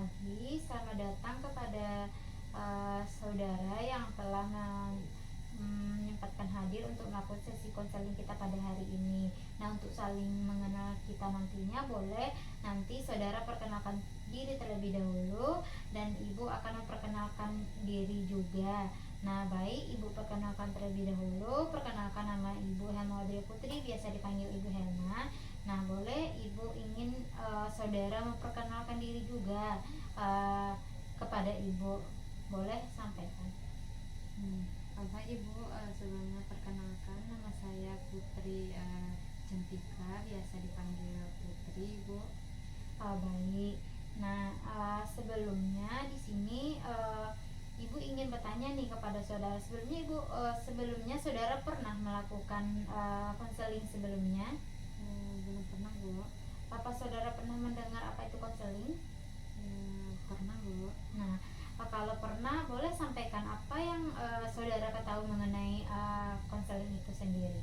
pagi, selamat datang kepada saudara yang telah menyempatkan hadir untuk melakukan sesi konseling kita pada hari ini. Nah, untuk saling mengenal kita nantinya, boleh nanti saudara perkenalkan diri terlebih dahulu dan ibu akan memperkenalkan diri juga. Nah, baik, ibu perkenalkan terlebih dahulu. Perkenalkan, nama ibu Helma Wadria Putri, biasa dipanggil Ibu Helma. Nah, boleh ibu ingin saudara memperkenalkan diri juga kepada ibu, boleh sampaikan. Bapak Ibu, sebelumnya perkenalkan, nama saya Putri Cantika, biasa dipanggil Putri, Ibu. Baik. Nah, sebelumnya di sini ibu ingin bertanya nih kepada saudara. Sebelumnya saudara pernah melakukan konseling sebelumnya? Belum pernah, Bu. Apa saudara pernah mendengar apa itu konseling? Pernah, Bu. Nah, kalau pernah, boleh sampaikan apa yang saudara ketahui mengenai konseling itu sendiri.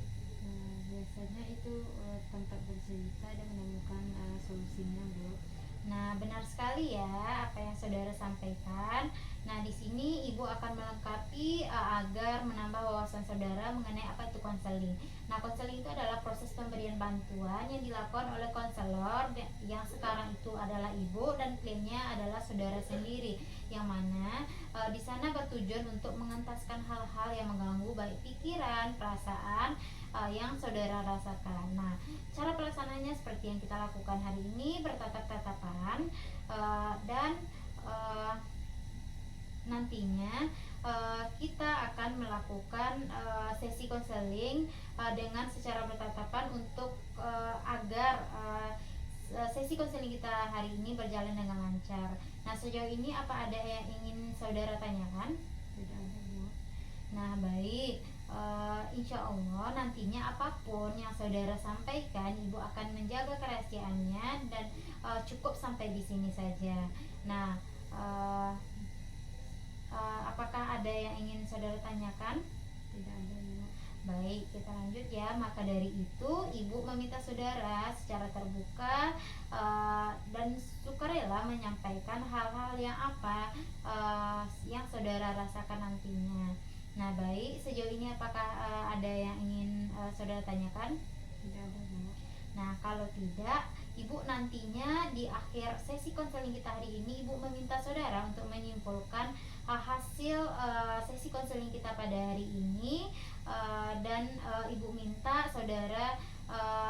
Biasanya itu tempat bercerita dan menemukan solusinya, Bu. Nah, benar sekali ya apa yang saudara sampaikan. Nah, di sini ibu akan melengkapi agar menambah wawasan saudara mengenai apa itu konseling. Nah, konseling itu adalah proses pemberian bantuan yang dilakukan oleh konselor yang sekarang itu adalah ibu dan kliennya adalah saudara sendiri. Yang mana di sana bertujuan untuk mengentaskan hal-hal yang mengganggu baik pikiran, perasaan yang saudara rasakan. Nah, cara pelaksananya seperti yang kita lakukan hari ini, bertatap-tatapan dan nantinya kita akan melakukan sesi konseling dengan secara bertatapan untuk agar sesi konseling kita hari ini berjalan dengan lancar. Nah, sejauh ini apa ada yang ingin saudara tanyakan? Tidak ada, Bu. Nah, baik, insya Allah nantinya apapun yang saudara sampaikan, ibu akan menjaga kerahasiaannya dan cukup sampai di sini saja. Nah, apakah ada yang ingin saudara tanyakan? Tidak ada, Bu. Baik, kita lanjut ya. Maka dari itu, ibu meminta saudara secara terbuka dan sukarela menyampaikan hal-hal yang yang saudara rasakan nantinya. Nah, baik, sejauh ini apakah ada yang ingin saudara tanyakan? Tidak ada, Bu. Nah, kalau tidak, ibu nantinya di akhir sesi konseling kita hari ini, ibu meminta saudara untuk menyimpulkan hasil sesi konseling kita pada hari ini dan ibu minta saudara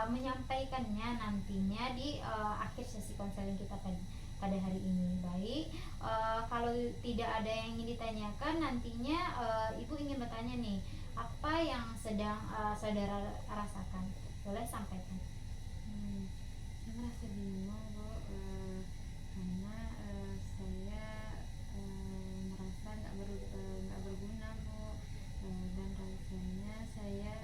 menyampaikannya nantinya di akhir sesi konseling kita pada hari ini. Baik, kalau tidak ada yang ingin ditanyakan, nantinya ibu ingin bertanya nih, apa yang sedang saudara rasakan? Boleh sampaikan. Saya merasa bingung, Bu, karena saya merasa nggak berguna, Bu, dan rasanya saya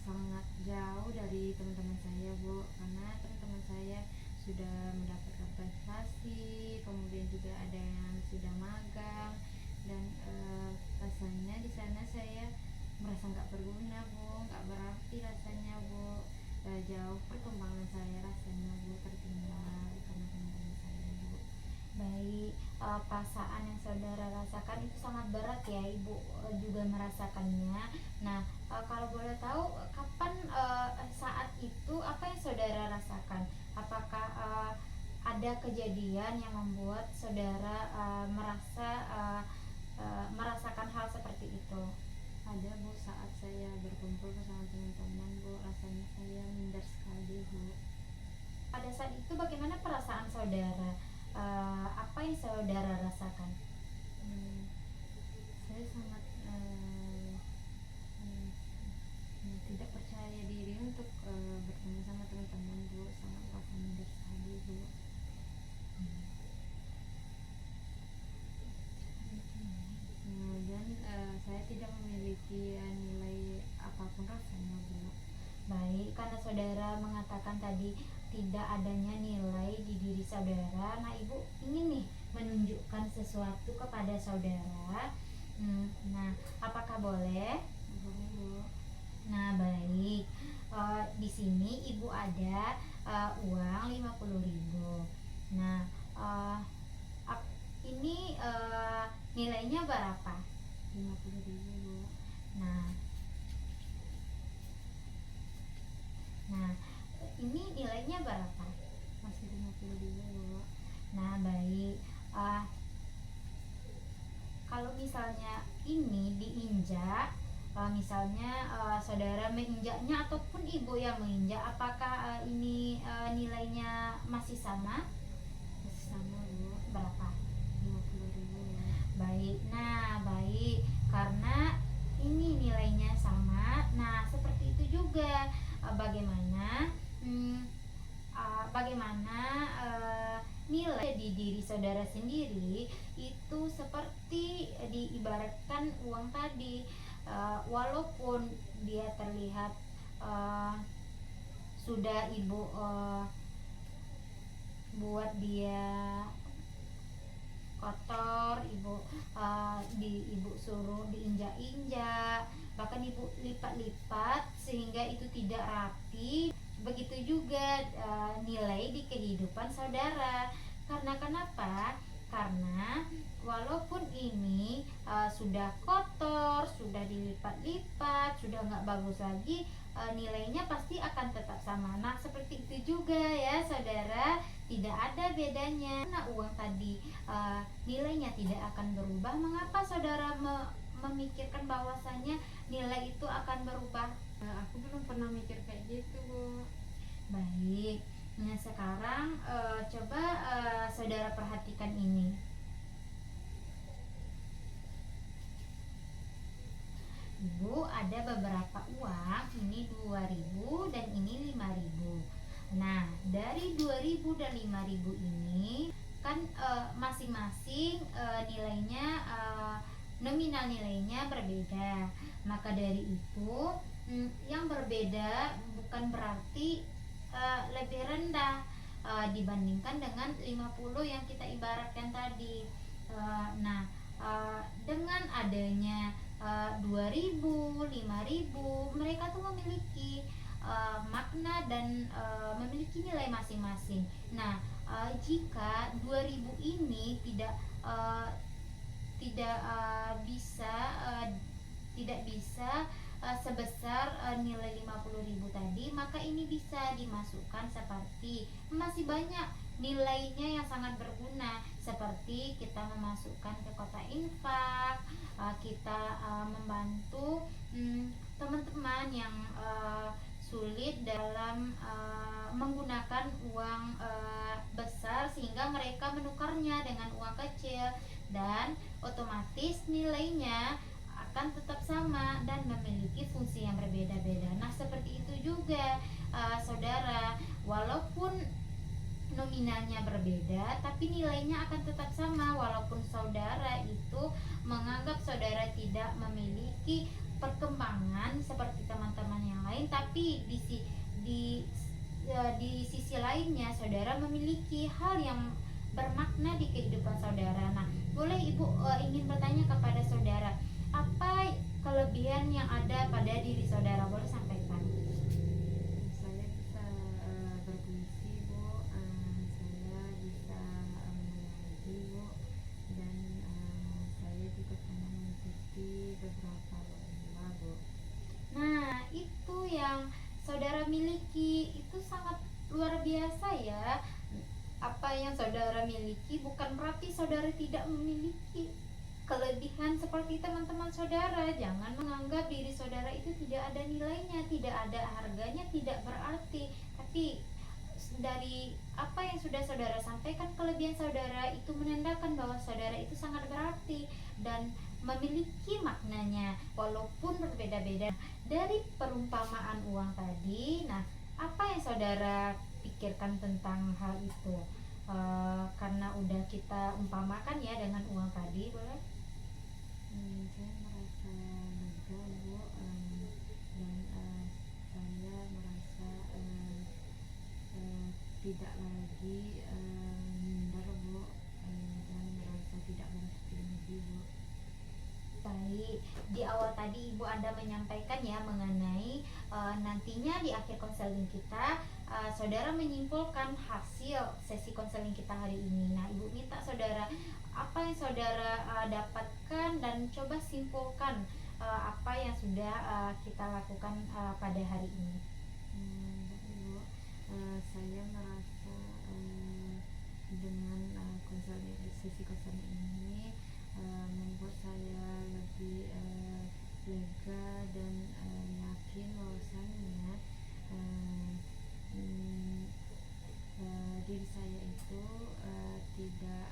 sangat jauh dari teman-teman saya, Bu, karena teman-teman saya sudah mendapatkan prestasi, kemudian juga ada yang sudah magang, dan rasanya di sana saya merasa nggak berguna, Bu, nggak berarti rasanya, Bu. Jauh perkembangan saya rasanya, Bu, tertinggal karena teman-teman saya, Bu. Baik, perasaan yang saudara rasakan itu sangat berat ya, ibu juga merasakannya. Nah, kalau boleh tahu, kapan saat itu apa yang saudara rasakan? Apakah ada kejadian yang membuat saudara merasakan hal seperti itu? Ada, Bu, saat saya berkumpul bersama teman-teman, Bu, rasanya saya minder sekali, Bu. Pada saat itu bagaimana perasaan saudara? Apa yang saudara rasakan? Saya sangat tidak percaya diri untuk bertemu sama teman-teman, Bu, sangat merasa minder sekali, Bu. Dan saya tidak memiliki nilai apapun rasanya, Bu. Baik, karena saudara mengatakan tadi tidak adanya nilai di diri saudara, nah ibu ingin nih menunjukkan sesuatu kepada saudara. Nah, apakah boleh? Boleh, Bu. Nah, baik. Di sini ibu ada uang 50.000. Nah, ini nilainya berapa? 50.000 Bu. Nah, nah ini nilainya berapa? Masih 50.000 Bu. Nah, baik. Kalau misalnya ini diinjak, misalnya saudara menginjaknya ataupun ibu yang menginjak, apakah ini nilainya masih sama? Masih sama Bu. Berapa? 50.000 Bu. Baik. Nah, baik. Karena ini nilainya sama. Nah, seperti itu juga bagaimana nilai di diri saudara sendiri itu seperti diibaratkan uang tadi. Walaupun dia terlihat sudah ibu buat dia kotor, ibu suruh diinjak-injak, bahkan ibu lipat-lipat sehingga itu tidak rapi. Begitu juga nilai di kehidupan saudara. Karena kenapa? Karena walaupun ini sudah kotor, sudah dilipat-lipat, sudah nggak bagus lagi, nilainya pasti akan tetap sama. Nah, seperti itu juga ya saudara, tidak ada bedanya. Nah, uang tadi nilainya tidak akan berubah. Mengapa saudara memikirkan bahwasanya nilai itu akan berubah? Aku belum pernah mikir kayak gitu Bu. Baik. Nah, sekarang coba saudara perhatikan ini. Ibu ada beberapa uang, ini 2.000 dan ini 5.000. Nah, dari 2.000 dan 5.000 ini kan masing-masing nilainya, nominal nilainya berbeda. Maka dari itu yang berbeda bukan berarti lebih rendah dibandingkan dengan 50 yang kita ibaratkan tadi. Nah, dengan adanya 2.000, 5.000, mereka tuh memiliki makna dan memiliki nilai masing-masing. Nah, jika 2.000 ini tidak bisa sebesar nilai 50.000 tadi, maka ini bisa dimasukkan seperti masih banyak nilainya yang sangat berguna, seperti kita memasukkan ke kotak infak, kita membantu teman-teman yang sulit dalam menggunakan uang besar sehingga mereka menukarnya dengan uang kecil, dan otomatis nilainya akan tetap sama dan memiliki fungsi yang berbeda-beda. Nah, seperti itu juga saudara, walaupun nominalnya berbeda tapi nilainya akan tetap sama. Walaupun saudara itu menganggap saudara tidak memiliki perkembangan seperti teman-teman yang lain, tapi di sisi lainnya saudara memiliki hal yang bermakna di kehidupan saudara. Nah, boleh ibu ingin bertanya kepada saudara, apa kelebihan yang ada pada diri saudara? Boleh sampaikan. Saya bisa berpuisi Bu, saya bisa mengaji Bu, dan saya juga pernah mengikuti beberapa lomba Bu. Nah, itu yang saudara miliki, itu sangat luar biasa ya. Apa yang saudara miliki bukan berarti saudara tidak memiliki kelebihan seperti teman-teman saudara. Jangan menganggap diri saudara itu tidak ada nilainya, tidak ada harganya, tidak berarti. Tapi dari apa yang sudah saudara sampaikan, kelebihan saudara itu menandakan bahwa saudara itu sangat berarti dan memiliki maknanya walaupun berbeda-beda. Dari perumpamaan uang tadi, nah, apa yang saudara pikirkan tentang hal itu? Karena udah kita umpamakan ya dengan uang tadi, boleh? Saya merasa lega Bu, dan saya merasa tidak lagi minder Bu, dan merasa tidak berhenti lagi Bu. Baik, di awal tadi Ibu Anda menyampaikan ya mengenai nantinya di akhir konseling kita saudara menyimpulkan hasil sesi konseling kita hari ini. Nah, ibu minta saudara, apa yang saudara dapatkan, dan coba simpulkan apa yang sudah kita lakukan pada hari ini. Ibu, saya merasa dengan sesi konseling ini membuat saya lebih lega dan yakin bahwasannya diri saya itu tidak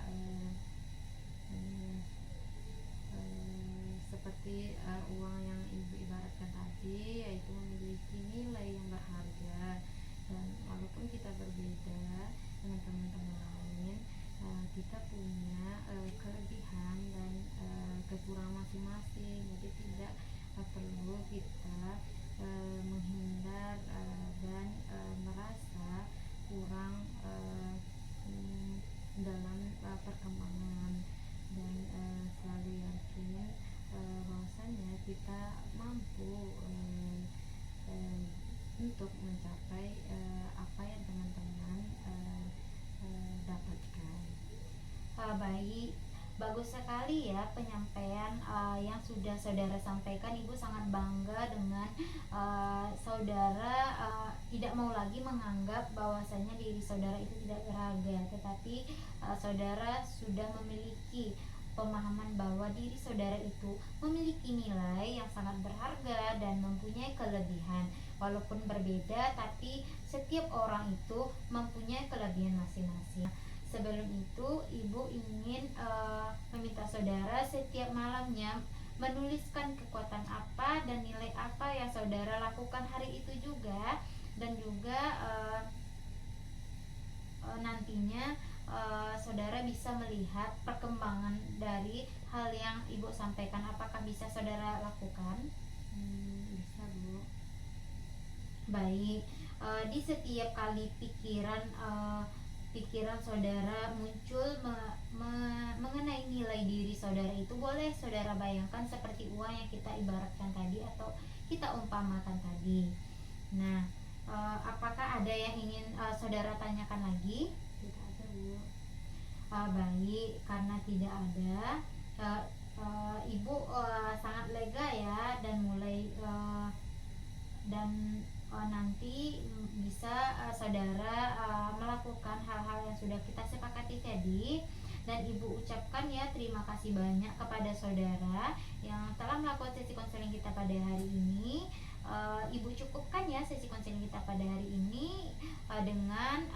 seperti uang yang ibu ibaratkan tadi, yaitu memiliki nilai yang berharga. Dan walaupun kita berbeda dengan teman-teman lain, kita punya kelebihan dan kekurangan masing-masing. Jadi tidak perlu kita menghindar dan merasa kurang dalam perkembangan, dan selalu yakin bahwasanya kita mampu untuk mencapai apa yang teman-teman dapatkan. Baik, bagus sekali ya penyampaian yang sudah saudara sampaikan. Ibu sangat bangga dengan saudara tidak mau lagi menganggap bahwasanya diri saudara itu tidak berharga, tetapi saudara sudah memiliki pemahaman bahwa diri saudara itu memiliki nilai yang sangat berharga dan mempunyai kelebihan. Walaupun berbeda, tapi setiap orang itu mempunyai kelebihan masing-masing. Sebelum itu, ibu ingin meminta saudara setiap malamnya menuliskan kekuatan apa dan nilai apa yang saudara lakukan hari itu juga, dan juga nantinya saudara bisa melihat perkembangan dari hal yang ibu sampaikan. Apakah bisa saudara lakukan? Bisa, Bu. Baik, di setiap kali pikiran saudara muncul mengenai nilai diri saudara itu, boleh saudara bayangkan seperti uang yang kita ibaratkan tadi atau kita umpamakan tadi. Nah, apakah ada yang ingin saudara tanyakan lagi? Tidak ada, Bu. Baik, karena tidak ada, ibu sangat lega ya, dan mulai nanti bisa saudara melakukan hal-hal yang sudah kita sepakati tadi. Dan ibu ucapkan ya terima kasih banyak kepada saudara yang telah melakukan sesi konseling kita pada hari ini. Ibu cukupkan ya sesi konseling kita pada hari ini dengan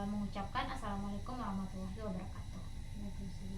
mengucapkan Assalamualaikum warahmatullahi wabarakatuh. Waalaikumsalam.